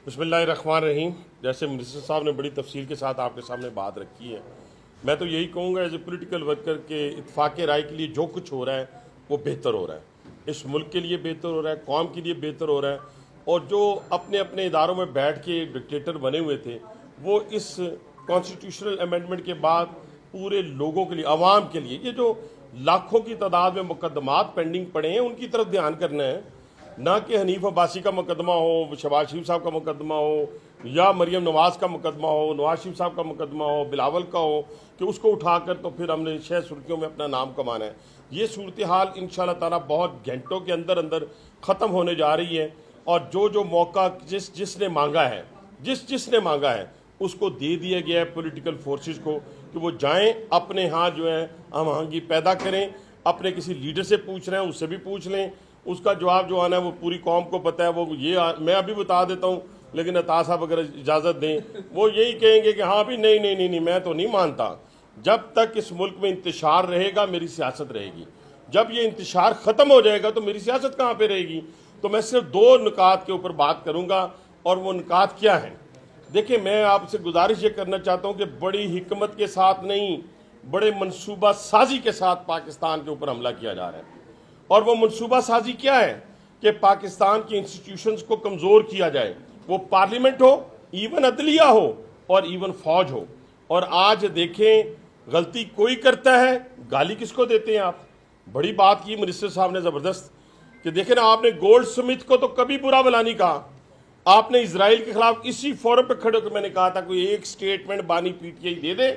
बिस्मिल्लाहिर्रहमानिर्रहीम। जैसे मिनिस्टर साहब ने बड़ी तफसील के साथ आपके सामने बात रखी है, मैं तो यही कहूँगा एज ए पोलिटिकल वर्कर के इत्फाक राय के लिए जो कुछ हो रहा है वो बेहतर हो रहा है, इस मुल्क के लिए बेहतर हो रहा है, कौम के लिए बेहतर हो रहा है। और जो अपने अपने इदारों में बैठ के डिक्टेटर बने हुए थे वो इस कॉन्स्टिट्यूशनल अमेंडमेंट के बाद पूरे लोगों के लिए, अवाम के लिए, ये जो लाखों की तादाद में मुकदमात पेंडिंग पड़े हैं उनकी तरफ ध्यान करना है, ना कि हनीफ अब्बासी का मुकदमा हो, शहबाज शरीफ साहब का मुकदमा हो, या मरियम नवाज का मुकदमा हो, नवाज शरीफ साहब का मुकदमा हो, बिलावल का हो, कि उसको उठाकर तो फिर हमने 6 सुर्खियों में अपना नाम कमाना है। ये सूरत हाल इंशाल्लाह ताला बहुत घंटों के अंदर अंदर ख़त्म होने जा रही है। और जो जो मौका जिसने मांगा है, जिसने मांगा है उसको दे दिया गया है पॉलिटिकल फोर्सेस को कि वो जाएं, अपने यहाँ जो है हम आहंगी पैदा करें, अपने किसी लीडर से पूछ रहे हैं उससे भी पूछ लें, उसका जवाब जो आना है वो पूरी कौम को पता है। वो ये मैं अभी बता देता हूँ, लेकिन अता साहब अगर इजाज़त दें वो यही कहेंगे कि हाँ भी नहीं नहीं नहीं नहीं मैं तो नहीं मानता। जब तक इस मुल्क में इंतशार रहेगा मेरी सियासत रहेगी, जब ये इंतशार ख़त्म हो जाएगा तो मेरी सियासत कहाँ पे रहेगी। तो मैं सिर्फ 2 नुकात के ऊपर बात करूँगा, और वो नुकात क्या हैं। देखिए, मैं आपसे गुजारिश ये करना चाहता हूँ कि बड़ी हिकमत के साथ नहीं, बड़े मनसूबा साजी के साथ पाकिस्तान के ऊपर हमला किया जा रहा है। और वो मनसूबा साजी क्या है कि पाकिस्तान की इंस्टीट्यूशंस को कमज़ोर किया जाए, वो पार्लियामेंट हो, इवन अदलिया हो, और इवन फौज हो। और आज देखें, गलती कोई करता है, गाली किसको देते हैं आप। बड़ी बात की मिनिस्टर साहब ने ज़बरदस्त कि देखें ना, आपने गोल्ड स्मिथ को तो कभी बुरा भला नहीं कहा, आपने इजराइल के खिलाफ इसी फोरम पे खड़े होकर मैंने कहा था कोई एक स्टेटमेंट बानी पीटीआई दे दे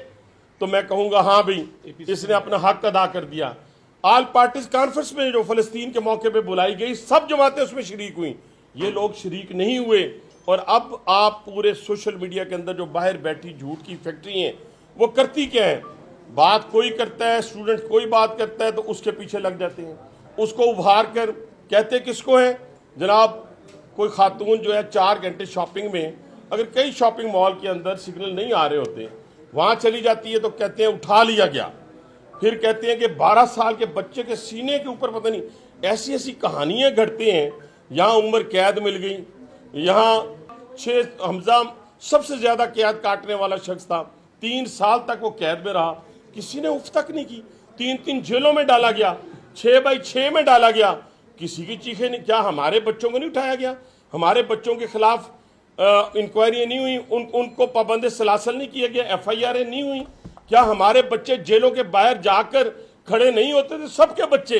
तो मैं कहूंगा हाँ भाई इसने अपना हक अदा कर दिया। ऑल पार्टीज कॉन्फ्रेंस में जो फलस्तीन के मौके पे बुलाई गई, सब जमातें उसमें शरीक हुई, ये लोग शरीक नहीं हुए। और अब आप पूरे सोशल मीडिया के अंदर जो बाहर बैठी झूठ की फैक्ट्री हैं वो करती क्या है, बात कोई करता है, स्टूडेंट कोई बात करता है तो उसके पीछे लग जाते हैं, उसको उभार कर कहते किसको है जनाब। कोई खातून जो है 4 घंटे शॉपिंग में, अगर कई शॉपिंग मॉल के अंदर सिग्नल नहीं आ रहे होते, वहाँ चली जाती है तो कहते हैं उठा लिया गया। फिर कहते हैं कि 12 साल के बच्चे के सीने के ऊपर पता नहीं, ऐसी ऐसी कहानियाँ घटती हैं। यहाँ उम्र कैद मिल गई, यहाँ 6 हमजा सबसे ज़्यादा कैद काटने वाला शख्स था, 3 साल तक वो कैद में रहा, किसी ने उफ तक नहीं की। 3 जेलों में डाला गया, 6x6 में डाला गया, किसी की चीखें नहीं। क्या हमारे बच्चों को नहीं उठाया गया, हमारे बच्चों के खिलाफ इंक्वायरी नहीं हुई, उनको पाबंद सलासल नहीं किया गया, FIR नहीं हुई। क्या हमारे बच्चे जेलों के बाहर जाकर खड़े नहीं होते थे, सबके बच्चे।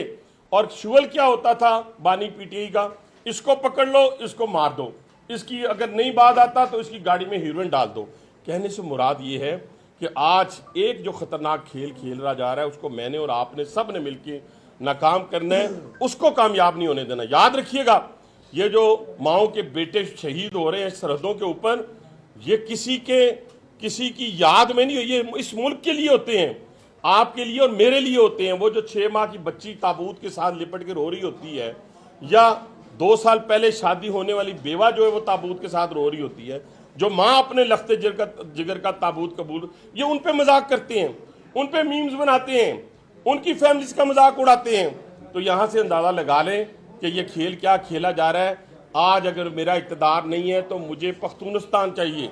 और शुअल क्या होता था बानी पीटीआई का, इसको पकड़ लो, इसको मार दो, इसकी अगर नहीं बात आता तो इसकी गाड़ी में हीरोइन डाल दो। कहने से मुराद ये है कि आज एक जो खतरनाक खेल खेल रहा जा रहा है उसको मैंने और आपने सब ने मिलकर नाकाम करना है, उसको कामयाब नहीं होने देना। याद रखिएगा, ये जो माओ के बेटे शहीद हो रहे हैं सरहदों के ऊपर, ये किसी की याद में नहीं, ये इस मुल्क के लिए होते हैं, आपके लिए और मेरे लिए होते हैं। वो जो 6 माह की बच्ची ताबूत के साथ लिपट के रो रही होती है, या 2 साल पहले शादी होने वाली बेवा जो है वो ताबूत के साथ रो रही होती है, जो माँ अपने लफ्ते जिगर का ताबूत कबूल, ये उन पे मजाक करते हैं, उन पे मीम्स बनाते हैं, उनकी फैमिलीज का मजाक उड़ाते हैं। तो यहाँ से अंदाज़ा लगा लें कि ये खेल क्या खेला जा रहा है। आज अगर मेरा इक़्तिदार नहीं है तो मुझे पख्तूनिस्तान चाहिए,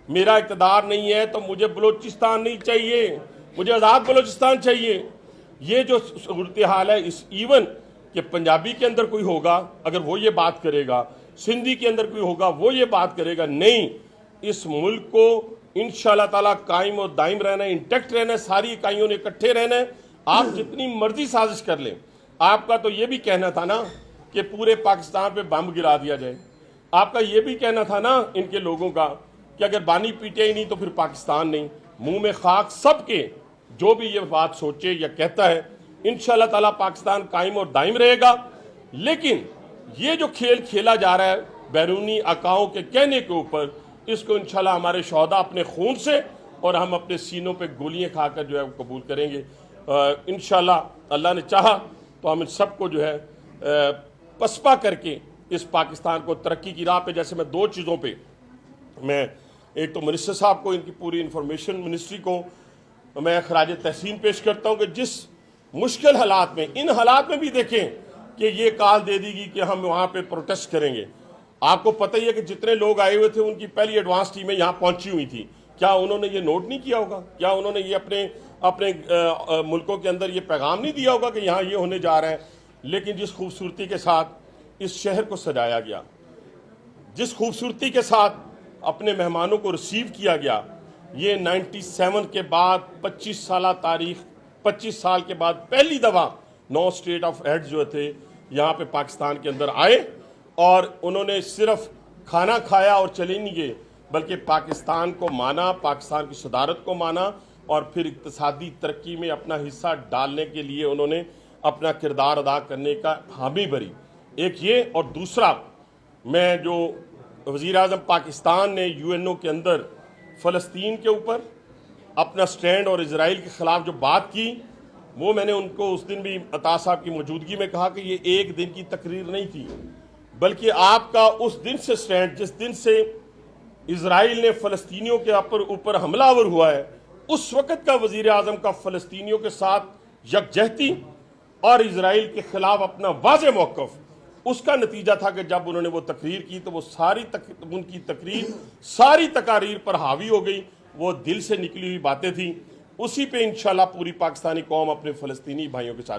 मेरा इक़्तिदार नहीं है तो मुझे बलोचिस्तान नहीं चाहिए, मुझे आज़ाद बलोचिस्तान चाहिए। ये जो सूरत हाल है, इस इवन कि पंजाबी के अंदर कोई होगा अगर वो ये बात करेगा, सिंधी के अंदर कोई होगा वो ये बात करेगा, नहीं, इस मुल्क को इंशाअल्लाह ताला कायम और दायम रहना है, इंटैक्ट रहना है, सारी इकाइयों ने इकट्ठे रहना है। आप जितनी मर्जी साजिश कर लें, आपका तो ये भी कहना था ना कि पूरे पाकिस्तान पे बम गिरा दिया जाए, आपका ये भी कहना था ना इनके लोगों का कि अगर बानी पीटीआई नहीं तो फिर पाकिस्तान नहीं। मुंह में खाक सबके जो भी ये बात सोचे या कहता है, इंशाअल्लाह ताला पाकिस्तान कायम और दायम रहेगा। लेकिन ये जो खेल खेला जा रहा है बैरूनी अकाओं के कहने के ऊपर, इसको इंशाअल्लाह हमारे शहदा अपने खून से और हम अपने सीनों पे गोलियां खाकर जो है वो कबूल करेंगे। इंशाअल्लाह अल्लाह ने चाहा तो हम इन सबको जो है पसपा करके इस पाकिस्तान को तरक्की की राह पे, जैसे मैं 2 चीज़ों पे, मैं एक तो मिनिस्टर साहब को, इनकी पूरी इंफॉर्मेशन मिनिस्ट्री को मैं खराज तहसीन पेश करता हूँ कि जिस मुश्किल हालात में, इन हालात में भी देखें कि ये कॉल दे देगी कि हम वहाँ पे प्रोटेस्ट करेंगे, आपको पता ही है कि जितने लोग आए हुए थे उनकी पहली एडवांस टीमें यहाँ पहुंची हुई थी। क्या उन्होंने ये नोट नहीं किया होगा? क्या उन्होंने ये अपने अपने मुल्कों के अंदर ये पैगाम नहीं दिया होगा कि यहाँ ये होने जा रहा है? लेकिन जिस खूबसूरती के साथ इस शहर को सजाया गया, जिस खूबसूरती के साथ अपने मेहमानों को रिसीव किया गया, ये 97 के बाद 25 साल के बाद पहली दफ़ा 9 स्टेट ऑफ हेड जो थे यहाँ पे पाकिस्तान के अंदर आए और उन्होंने सिर्फ खाना खाया और चले नहीं गए, बल्कि पाकिस्तान को माना, पाकिस्तान की सदारत को माना और फिर इक्तिसादी तरक्की में अपना हिस्सा डालने के लिए उन्होंने अपना किरदार अदा करने का हामी भरी। एक ये, और दूसरा, मैं जो वज़ीर आज़म पाकिस्तान ने यूएनओ के अंदर फ़लस्तीन के ऊपर अपना स्टैंड और इजराइल के ख़िलाफ़ जो बात की, वो मैंने उनको उस दिन भी अता साहब की मौजूदगी में कहा कि ये एक दिन की तकरीर नहीं थी, बल्कि आपका उस दिन से स्टैंड, जिस दिन से इजराइल ने फ़लस्तीनियों के ऊपर हमलावर हुआ है, उस वक़्त का वज़ीर आज़म का फ़लस्तीनियों के साथ यकजहती और इजराइल के ख़िलाफ़ अपना वाज़ेह मौक़िफ़, उसका नतीजा था कि जब उन्होंने वो तकरीर की तो वो उनकी तकरीर सारी तकारीर पर हावी हो गई। वो दिल से निकली हुई बातें थी। उसी पे इंशाल्लाह पूरी पाकिस्तानी कौम अपने फ़लस्तीनी भाइयों के साथ